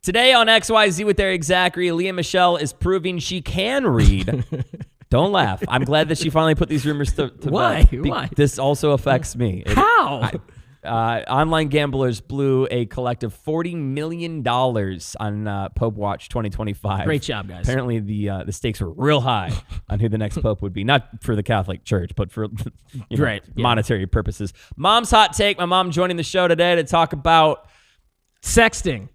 Today on XYZ with Erik Zachary, Leah Michele is proving she can read. Don't laugh. I'm glad that she finally put these rumors to Why? bed. Why? This also affects me. How? Online gamblers blew a collective $40 million on Pope Watch 2025. Great job, guys. Apparently, the stakes were real high on who the next pope would be. Not for the Catholic Church, but for monetary purposes. Mom's hot take. My mom joining the show today to talk about Sexting.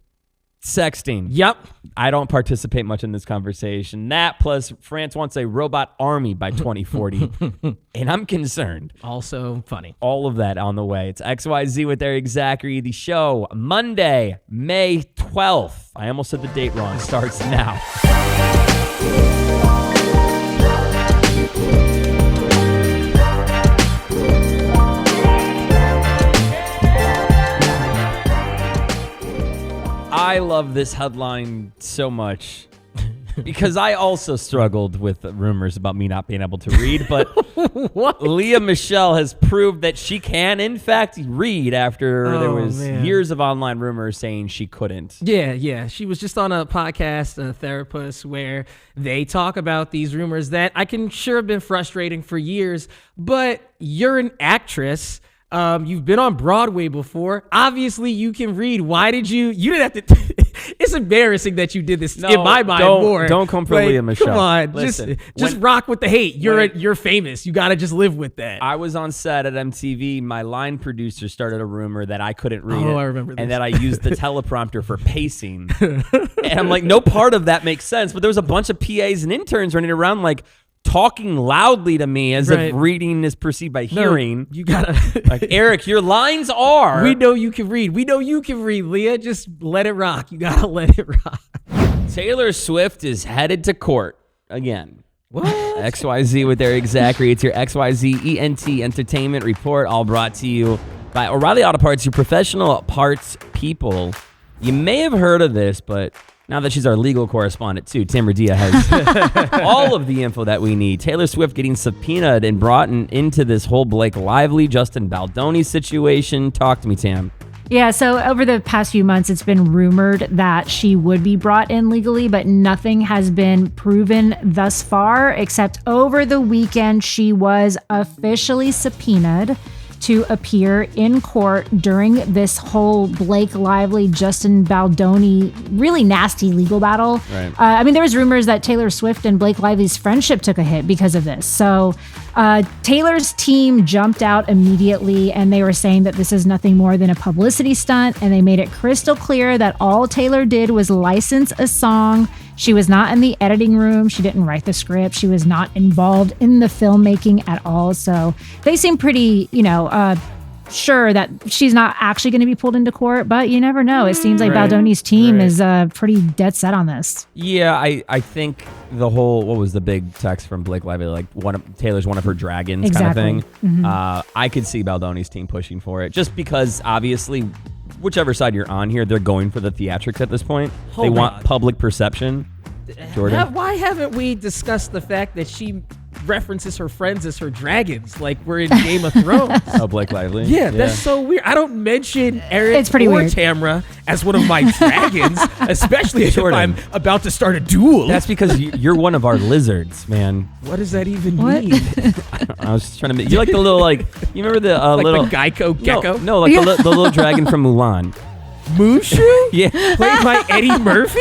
Yep. I don't participate much in this conversation. That plus France wants a robot army by 2040. And I'm concerned. Also funny. All of that on the way. It's XYZ with Erik Zachary. The show, Monday, May 12th. I almost said the date wrong. Starts now. I love this headline so much because I also struggled with rumors about me not being able to read, but Leah Michele has proved that she can, in fact, read after there was years of online rumors saying she couldn't. Yeah. She was just on a podcast, a therapist, where they talk about these rumors that I can sure have been frustrating for years, but you're an actress. You've been on Broadway before. Obviously, you can read. Why did you didn't have to. It's embarrassing that you did this in my mind more. Don't come for Leah Michele. Come on. Listen, just rock with the hate. You're famous. You got to just live with that. I was on set at MTV. My line producer started a rumor that I couldn't read it. I remember this. And that I used the teleprompter for pacing. And I'm like, no part of that makes sense. But there was a bunch of PAs and interns running around like, talking loudly to me as if reading is perceived by hearing. You gotta like, Erik, your lines are. We know you can read. We know you can read, Leah. Just let it rock. You gotta let it rock. Taylor Swift is headed to court again. What? XYZ with Erik Zachary. It's your XYZ ENT Entertainment Report, all brought to you by O'Reilly Auto Parts, your professional parts people. You may have heard of this, but now that she's our legal correspondent, too, Tamara Dia has all of the info that we need. Taylor Swift getting subpoenaed and brought into this whole Blake Lively, Justin Baldoni situation. Talk to me, Tam. Yeah, so over the past few months, it's been rumored that she would be brought in legally, but nothing has been proven thus far, except over the weekend, she was officially subpoenaed to appear in court during this whole Blake Lively, Justin Baldoni, really nasty legal battle. Right. I mean, there was rumors that Taylor Swift and Blake Lively's friendship took a hit because of this. So Taylor's team jumped out immediately and they were saying that this is nothing more than a publicity stunt. And they made it crystal clear that all Taylor did was license a song. She was not in the editing room. She didn't write the script. She was not involved in the filmmaking at all. So they seem pretty, sure that she's not actually going to be pulled into court, but you never know. It seems like Baldoni's team is pretty dead set on this. Yeah, I think the whole, what was the big text from Blake Lively, like Taylor's one of her dragons kind of thing. Mm-hmm. I could see Baldoni's team pushing for it just because obviously whichever side you're on here, they're going for the theatrics at this point. They want public perception. Jordan? Why haven't we discussed the fact that she references her friends as her dragons like we're in Game of Thrones? Oh, Blake Lively? Yeah, that's so weird. I don't mention Erik it's pretty or weird. Tamara as one of my dragons, especially if I'm about to start a duel. That's because you're one of our lizards, man. What does that even What? mean? I was just trying to. You like the little you remember the like little the Geico gecko? No, like the little dragon from Mulan. Mushu? Yeah, Played by Eddie Murphy?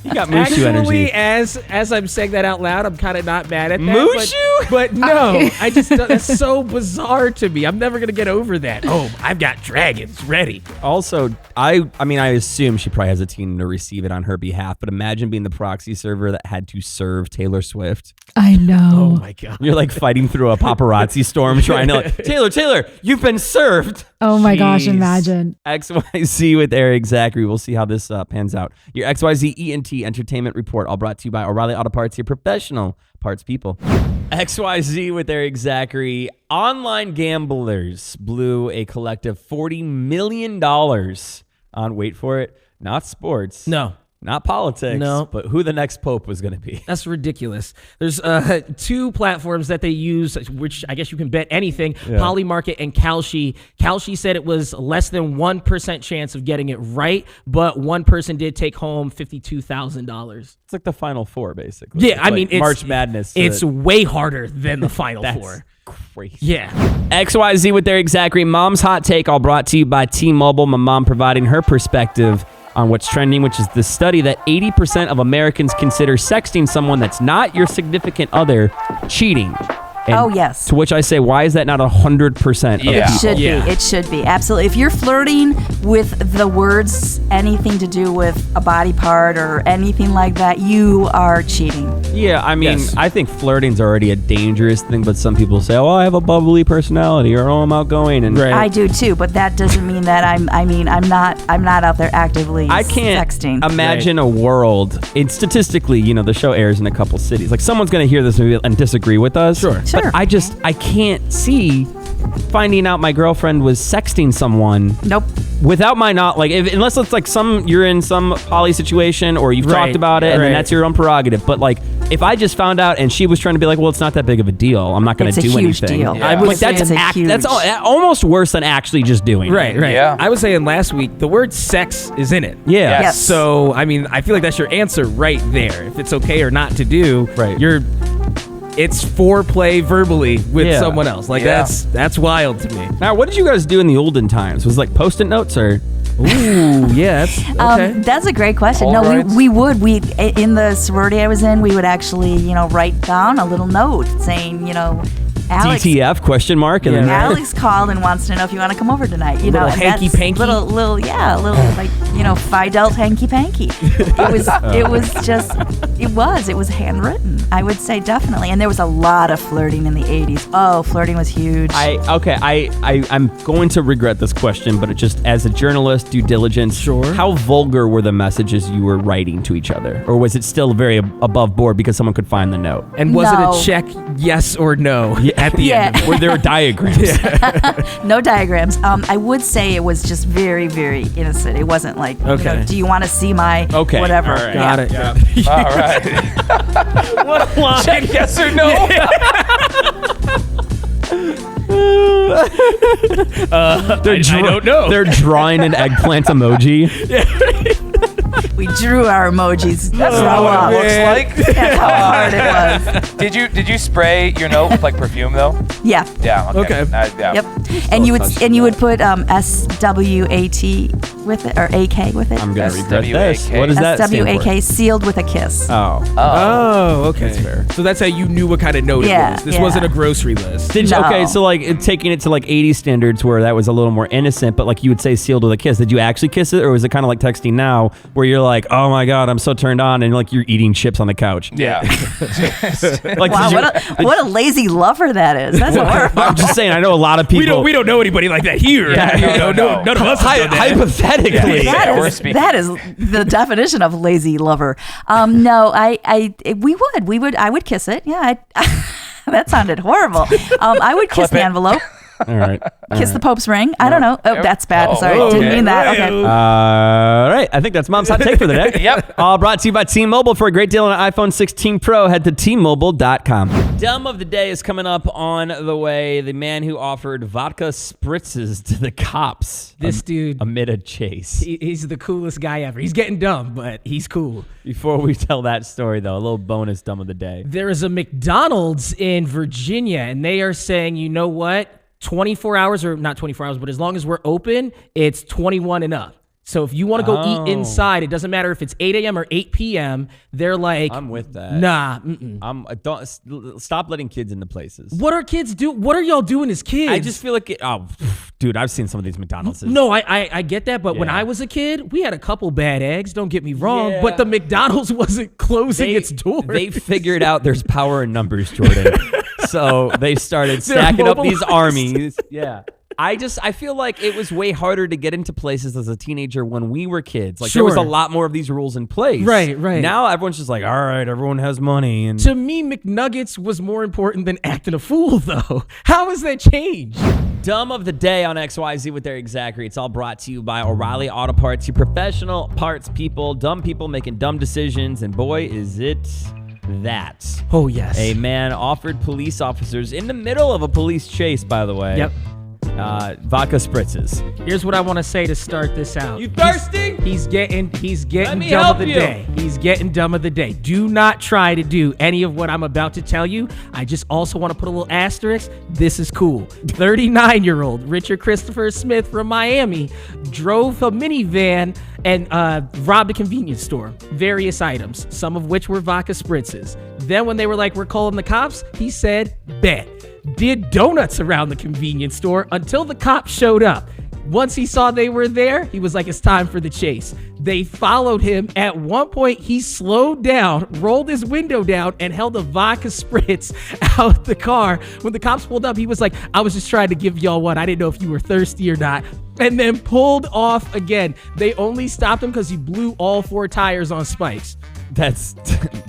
you got Mushu Actually, energy. as I'm saying that out loud, I'm kind of not mad at that. Mushu? But no, I just that's so bizarre to me. I'm never gonna get over that. Oh, I've got dragons ready. Also, I mean, I assume she probably has a team to receive it on her behalf. But imagine being the proxy server that had to serve Taylor Swift. I know. Oh my god. You're like fighting through a paparazzi storm, trying to Taylor, you've been served. Oh my gosh, Jeez. imagine. XYZ with Erik Zachary. We'll see how this pans out. Your XYZ ENT Entertainment Report, all brought to you by O'Reilly Auto Parts, your professional parts people. XYZ with Erik Zachary. Online gamblers blew a collective $40 million on, wait for it, not sports. No. Not politics, No. but who the next pope was going to be. That's ridiculous. There's 2 platforms that they use, which I guess you can bet anything, Polymarket and Kalshi. Kalshi said it was less than 1% chance of getting it right, but one person did take home $52,000. It's like the Final Four, basically. Yeah, It's I like mean, March Madness. It's way harder than the Final Four. Crazy. Yeah. XYZ with Erik Zachary. Mom's Hot Take, all brought to you by T-Mobile. My mom providing her perspective on what's trending, which is the study that 80% of Americans consider sexting someone that's not your significant other cheating. And yes. To which I say, why is that not 100% of It people? should be. It should be. Absolutely. If you're flirting with the words, anything to do with a body part or anything like that, you are cheating. Yeah, I mean, Yes. I think flirting's already a dangerous thing, but some people say, oh, I have a bubbly personality, or oh, I'm outgoing. And Right. I do too, but that doesn't mean that I'm not out there actively I can't sexting. imagine a world, and statistically, the show airs in a couple cities. Like, someone's going to hear this movie and disagree with us. Sure. But I can't see finding out my girlfriend was sexting someone. Nope. Without my unless it's like you're in some poly situation or you've Right, talked about it and then right. that's your own prerogative. But like, if I just found out and she was trying to be like, well, it's not that big of a deal, I'm not going It's to a do huge anything. deal. Yeah. I would Like, say that's it's a huge- that's almost worse than actually just doing Right, it. right. Yeah. I was saying last week, the word sex is in it. Yeah. Yes. So, I mean, I feel like that's your answer right there. If it's okay or not to do, Right. it's foreplay verbally with Yeah. someone else. Like, Yeah. that's wild to me. Now, what did you guys do in the olden times? Was it like Post-it notes or? Ooh, yeah, that's okay. That's a great question. Polaroids? No, we in the sorority I was in, we would actually, write down a little note saying, Alex. DTF question mark and then Yeah, right. Alex called and wants to know if you want to come over tonight. Little and that's hanky-panky? Little, like, Phi Delta hanky-panky. It was handwritten. I would say definitely. And there was a lot of flirting in the 80s. Oh, flirting was huge. I'm going to regret this question, but it just as a journalist, due diligence. Sure. How vulgar were the messages you were writing to each other, or was it still very above board because someone could find the note? And was No. it a check yes or no at the end of it? Were there diagrams? No diagrams. I would say it was just very, very innocent. It wasn't like, Okay. do you want to see my whatever? all right. Got it. All right. What a line. Check yes or no. I don't know. They're drawing an eggplant emoji. We drew our emojis. That's That's how what it looks like. That's how hard it was. Did you spray your note with like perfume though? Yeah. Yeah. Okay. Yeah. Yep. And you would put SWAT with it or AK with it. I'm gonna regret this. SWAK. What does that stand for? SWAK sealed with a kiss. Oh. Oh, okay. That's fair. So that's how you knew what kind of note Yeah, it was. This yeah. wasn't a grocery list. Did you, No. okay, so like taking it to like 80s standards where that was a little more innocent, but like you would say sealed with a kiss. Did you actually kiss it, or was it kind of like texting now where you're like, oh my god, I'm so turned on, and like you're eating chips on the couch? Yeah. Like, Wow, did you- what a lazy lover that is. That's horrible. I'm just saying, I know a lot of people. We don't know anybody like that here. Yeah, no. None of us have done that. Hypothetically, we're speaking. That is the definition of lazy lover. No, I would kiss it. Yeah, that sounded horrible. I would kiss Clip the it. envelope, all right. kiss the Pope's ring. I don't know. Oh, that's bad. Sorry, Oh, didn't okay. mean that. Okay. All right, I think that's Mom's Hot Take for the day. Yep. All brought to you by T-Mobile. For a great deal on an iPhone 16 Pro, head to T-Mobile.com. Dumb of the day is coming up on the way. The man who offered vodka spritzes to the cops This dude, amid a chase. he's the coolest guy ever. He's getting dumb, but he's cool. Before we tell that story, though, a little bonus dumb of the day. There is a McDonald's in Virginia, and they are saying, you know what? 24 hours, or not 24 hours, but as long as we're open, it's 21 and up. So if you want to go eat inside, it doesn't matter if it's 8 a.m. or 8 p.m. They're like, I'm with that. Nah. Don't stop letting kids into places. What are kids do? What are y'all doing as kids? I just feel like dude, I've seen some of these McDonald's. No, I get that, but when Yeah. I was a kid, we had a couple bad eggs. Don't get me wrong, Yeah. but the McDonald's wasn't closing its doors. They figured out there's power in numbers, Jordan. So they started stacking up mobilized. these armies. Yeah. I feel like it was way harder to get into places as a teenager when we were kids. Like there was a lot more of these rules in place. Right. Now everyone's just like, all right, everyone has money. And To me, McNuggets was more important than acting a fool, though. How has that changed? Dumb of the day on XYZ with Erik Zachary. It's all brought to you by O'Reilly Auto Parts, your professional parts people, dumb people making dumb decisions, and boy, is it that. Oh, yes. A man offered police officers in the middle of a police chase, by the way. Yep. Vodka spritzes. Here's what I want to say to start this out. You thirsty? He's getting Let me dumb help of the you. day. He's getting dumb of the day. Do not try to do any of what I'm about to tell you. I just also want to put a little asterisk. This is cool. 39-year-old Richard Christopher Smith from Miami drove a minivan and robbed a convenience store. Various items, some of which were vodka spritzes. Then when they were like, we're calling the cops, he said, bet. Did donuts around the convenience store until the cops showed up. Once he saw they were there, he was like, it's time for the chase. They followed him. At one point, he slowed down, rolled his window down, and held a vodka spritz out the car. When the cops pulled up, he was like, I was just trying to give y'all one. I didn't know if you were thirsty or not. And then pulled off again. They only stopped him because he blew all 4 tires on spikes. That's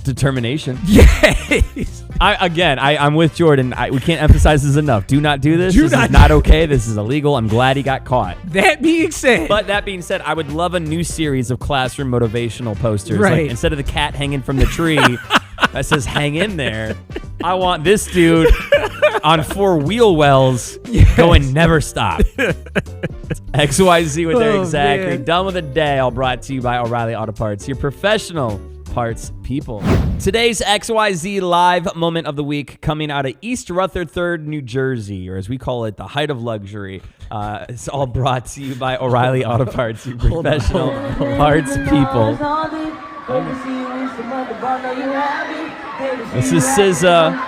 determination. Yes. I'm with Jordan. We can't emphasize this enough. Do not do this. This is not okay. This is illegal. I'm glad he got caught. That being said, I would love a new series of classroom motivational posters. Right. Like, instead of the cat hanging from the tree that says hang in there, I want this dude on 4 wheel wells going never stop. XYZ with Erik Zachary. Man. Dumb of the day, all brought to you by O'Reilly Auto Parts, your professional parts people. Today's XYZ live moment of the week coming out of East Rutherford, New Jersey, or as we call it, the height of luxury. It's all brought to you by O'Reilly Auto Parts, your professional parts people. This is SZA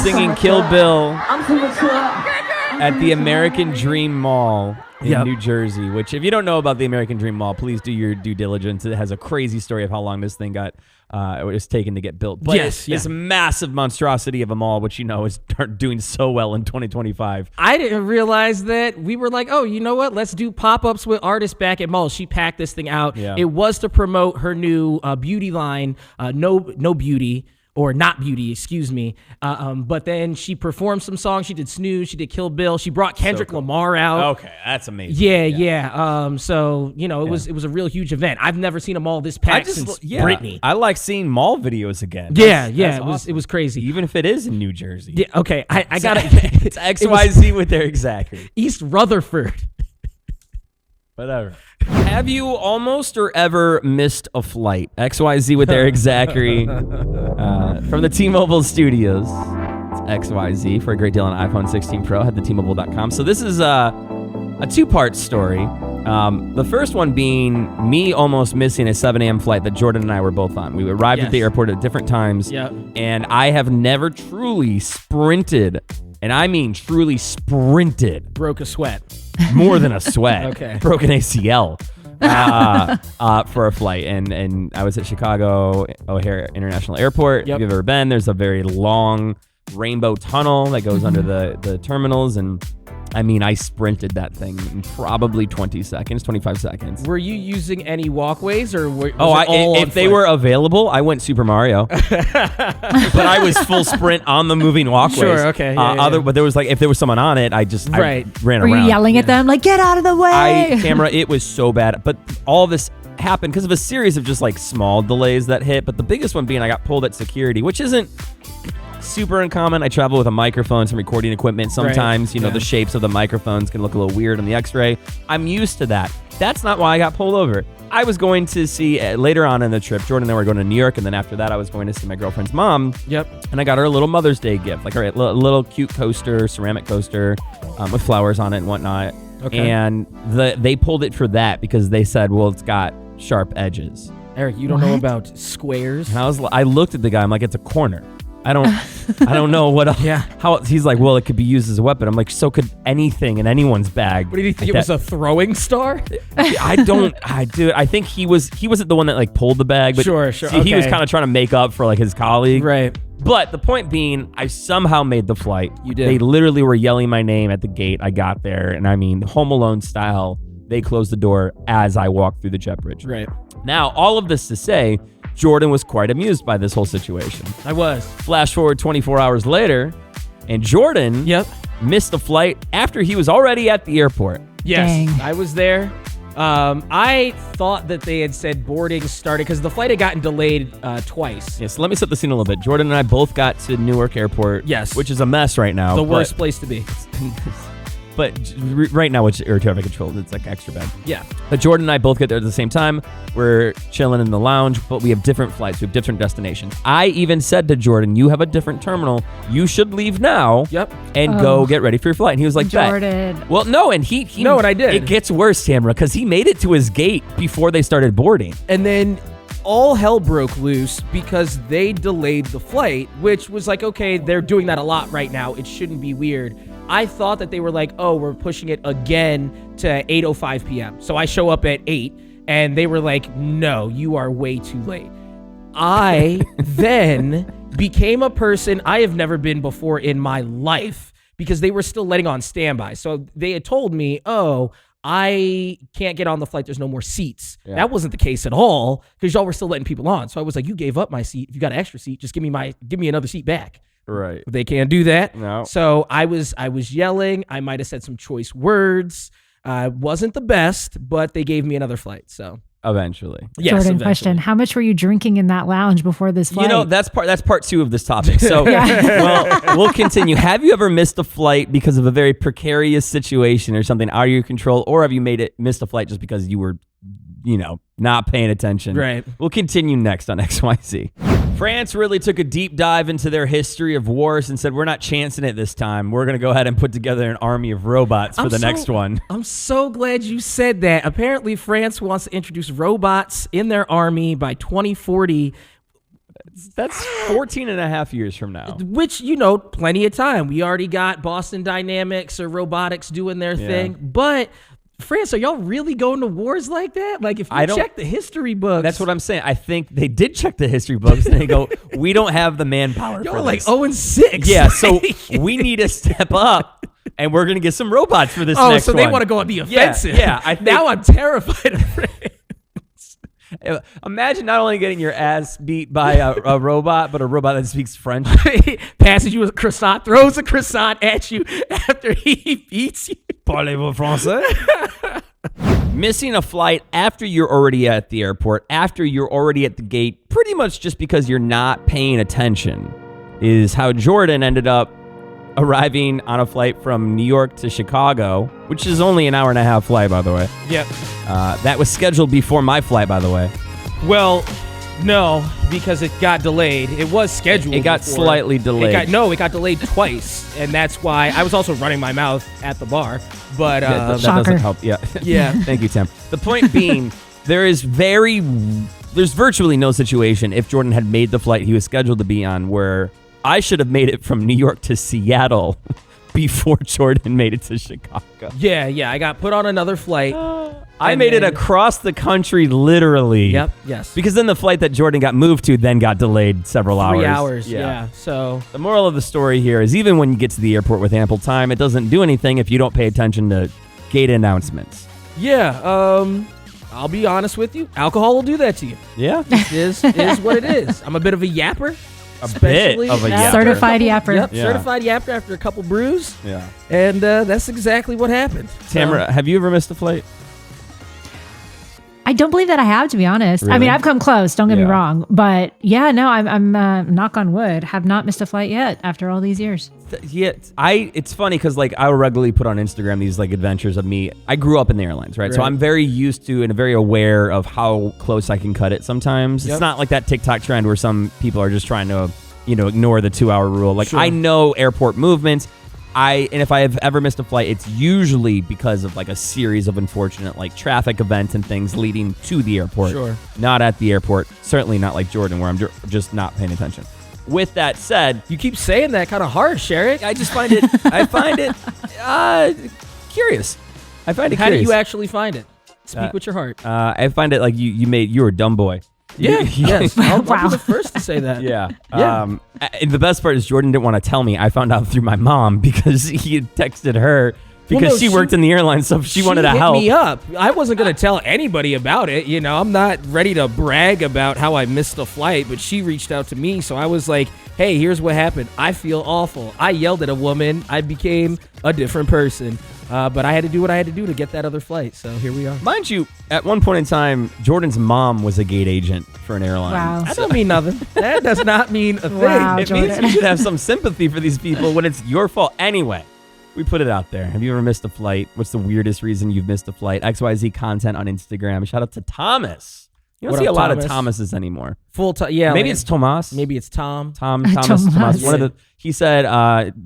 singing Kill Bill at the American Dream Mall in New Jersey, which if you don't know about the American Dream Mall, please do your due diligence. It has a crazy story of how long this thing it was taken to get built. But this massive monstrosity of a mall, which is doing so well in 2025. I didn't realize that. We were like, oh, you know what? Let's do pop-ups with artists back at malls. She packed this thing out. Yeah. It was to promote her new beauty line, No Beauty. Or Not Beauty, excuse me. But then she performed some songs. She did Snooze. She did Kill Bill. She brought Kendrick Lamar out. Okay, that's amazing. Yeah. So it was a real huge event. I've never seen a mall this packed since Britney. I like seeing mall videos again. It was crazy. Even if it is in New Jersey. Yeah, okay. I got it. It's XYZ with Erik Zachary. East Rutherford. Whatever. Have you almost or ever missed a flight? XYZ with Erik Zachary from the T-Mobile studios. It's XYZ for a great deal on iPhone 16 Pro. Head to T-Mobile.com. So this is a 2-part story. The first one being me almost missing a 7 a.m. flight that Jordan and I were both on. We arrived at the airport at different times. Yep. And I have never truly sprinted, and I mean truly sprinted. Broke a sweat. More than a sweat. Okay. Broke an ACL for a flight. And I was at Chicago O'Hare International Airport. Yep. If you've ever been, there's a very long rainbow tunnel that goes under the terminals. And I mean, I sprinted that thing in probably 25 seconds. Were you using any walkways or was it all if they were available, I went Super Mario. But I was full sprint on the moving walkways. Sure, okay. Yeah. But there was if there was someone on it, I ran Were around. you yelling at them like, get out of the way? It was so bad. But all this happened because of a series of just small delays that hit. But the biggest one being I got pulled at security, which isn't super uncommon. I travel with a microphone, some recording equipment. Sometimes, the shapes of the microphones can look a little weird on the x-ray. I'm used to that. That's not why I got pulled over. I was going to see, later on in the trip, Jordan and I were going to New York, and then after that I was going to see my girlfriend's mom. Yep. And I got her a little Mother's Day gift, a little cute coaster, ceramic coaster with flowers on it and whatnot. Okay. And they pulled it for that because they said, well, it's got sharp edges. Erik, you don't know about squares? And I looked at the guy, I'm like, it's a corner. I don't know what else. Yeah. How he's like, well, it could be used as a weapon. I'm like, so could anything in anyone's bag. What did you think? Like It was a throwing star? I think he wasn't the one that like pulled the bag, but Sure, see, he was okay. kind of trying to make up for like his colleague. Right. But the point being, I somehow made the flight. You did. They literally were yelling my name at the gate. I got there, and I mean, Home Alone style, they closed the door as I walked through the jet bridge. Right. Now, all of this to say, Jordan was quite amused by this whole situation. I was. Flash forward 24 hours later, and Jordan Yep. missed a flight after he was already at the airport. Yes. Dang. I was there. I thought that they had said boarding started because the flight had gotten delayed twice. Yeah, so let me set the scene a little bit. Jordan and I both got to Newark Airport. Yes. Which is a mess right now. The but- worst place to be. But right now, it's air traffic controlled. It's like extra bad. Yeah. But Jordan and I both get there at the same time. We're chilling in the lounge, but we have different flights. We have different destinations. I even said to Jordan, you have a different terminal. You should leave now Yep. and go get ready for your flight. And he was like, bet. Jordan. Well, no, and he No, and I did. It gets worse, Tamara, because he made it to his gate before they started boarding. And then all hell broke loose because they delayed the flight, which was like, okay, they're doing that a lot right now. It shouldn't be weird. I thought that they were like, oh, we're pushing it again to 8:05 p.m. So I show up at 8, and they were like, no, you are way too late. I then became a person I have never been before in my life because they were still letting on standby. So they had told me, oh, I can't get on the flight. There's no more seats. Yeah. That wasn't the case at all because y'all were still letting people on. So I was like, you gave up my seat. If you got an extra seat, just give me another seat back. Right. They can't do that. No. So I was yelling. I might have said some choice words. Wasn't the best, but they gave me another flight. So Eventually. yes, Jordan, eventually. question: how much were you drinking in that lounge before this flight? You know, that's part 2 of this topic. So, well, we'll continue. Have you ever missed a flight because of a very precarious situation or something out of your control, or have you missed a flight just because you were, not paying attention? Right. We'll continue next on XYZ. France really took a deep dive into their history of wars and said, we're not chancing it this time. We're going to go ahead and put together an army of robots for the next one. I'm so glad you said that. Apparently, France wants to introduce robots in their army by 2040. That's 14 and a half years from now. Which, plenty of time. We already got Boston Dynamics or robotics doing their thing. But France, are y'all really going to wars like that? Like, if you check the history books. That's what I'm saying. I think they did check the history books and they go, we don't have the manpower y'all for are like this. 0-6. Yeah, so we need to step up and we're going to get some robots for this next so one. they want to go on the offensive. Yeah, I think- now I'm terrified of France. Imagine not only getting your ass beat by a robot, but a robot that speaks French. Passes you a croissant, throws a croissant at you after he beats you. Parlez-vous français? Missing a flight after you're already at the airport, after you're already at the gate, pretty much just because you're not paying attention, is how Jordan ended up arriving on a flight from New York to Chicago, which is only an hour and a half flight, by the way. Yep. That was scheduled before my flight, by the way. Well, no, because it got delayed. It was scheduled. It got before. slightly delayed. It got delayed twice, and that's why I was also running my mouth at the bar. But that doesn't Shocker. help. Yeah. Yeah. Thank you, Tim. The point being, there's virtually no situation if Jordan had made the flight he was scheduled to be on where I should have made it from New York to Seattle before Jordan made it to Chicago. yeah, I got put on another flight. I And made it then- across the country, literally. Yep. Yes. Because then the flight that Jordan got moved to then got delayed several 3 hours. hours. Yeah. So The moral of the story here is even when you get to the airport with ample time, it doesn't do anything if you don't pay attention to gate announcements. yeah. I'll be honest with you. Alcohol will do that to you. Yeah. It is what it is. I'm a bit of a yapper. A bit of a yapper. Certified yapper. Yep. Yeah. Certified yapper after a couple brews, Yeah. and that's exactly what happened. Tamara, have you ever missed a flight? I don't believe that I have, to be honest. I mean, Really? I've come close. Don't get me Yeah. wrong, but yeah, no, I'm knock on wood, have not missed a flight yet after all these years. Yeah, it's funny because like I will regularly put on Instagram these like adventures of me. I grew up in the airlines, right? So Right. I'm very used to and very aware of how close I can cut it sometimes. Yep. It's not like that TikTok trend where some people are just trying to, ignore the 2-hour rule. Like Sure. I know airport movements. And if I have ever missed a flight, it's usually because of like a series of unfortunate like traffic events and things leading to the airport. Sure. Not at the airport. Certainly not like Jordan where I'm just not paying attention. with that said, You keep saying that kind of harsh, Erik. I just find it. Curious. I find it How curious. do you actually find it? Speak with your heart. I find it like you're a dumb boy. Yes. I'll Wow. be the first to say that. Yeah. Yeah. And the best part is Jordan didn't want to tell me. I found out through my mom because he had texted her because no, she worked in the airline, so she wanted to hit help. me up. I wasn't going to tell anybody about it. You know, I'm not ready to brag about how I missed a flight, but she reached out to me. So I was like, hey, here's what happened. I feel awful. I yelled at a woman. I became a different person. But I had to do what I had to do to get that other flight. So here we are. Mind you, at one point in time, Jordan's mom was a gate agent for an airline. Wow. That don't mean nothing. That does not mean a thing. Wow. It means Jordan. you should have some sympathy for these people when it's your fault. Anyway, we put it out there. Have you ever missed a flight? What's the weirdest reason you've missed a flight? XYZ content on Instagram. Shout out to Thomas. You don't What see up, a lot Thomas? of Thomases anymore. Full time. Yeah. Maybe like- it's Tomas. Maybe it's Tom. Thomas. Tomas. One of the. He said,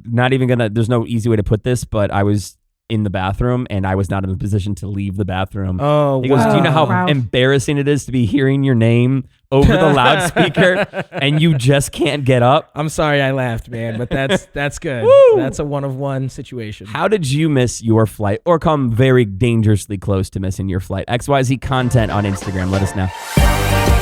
not even gonna. There's no easy way to put this, but I was in the bathroom and I was not in a position to leave the bathroom. Oh, He goes, do you know how Wow. embarrassing it is to be hearing your name over the loudspeaker and you just can't get up? I'm sorry I laughed, man, but that's good. Woo! That's a one-of-one situation. How did you miss your flight or come very dangerously close to missing your flight? XYZ content on Instagram. Let us know.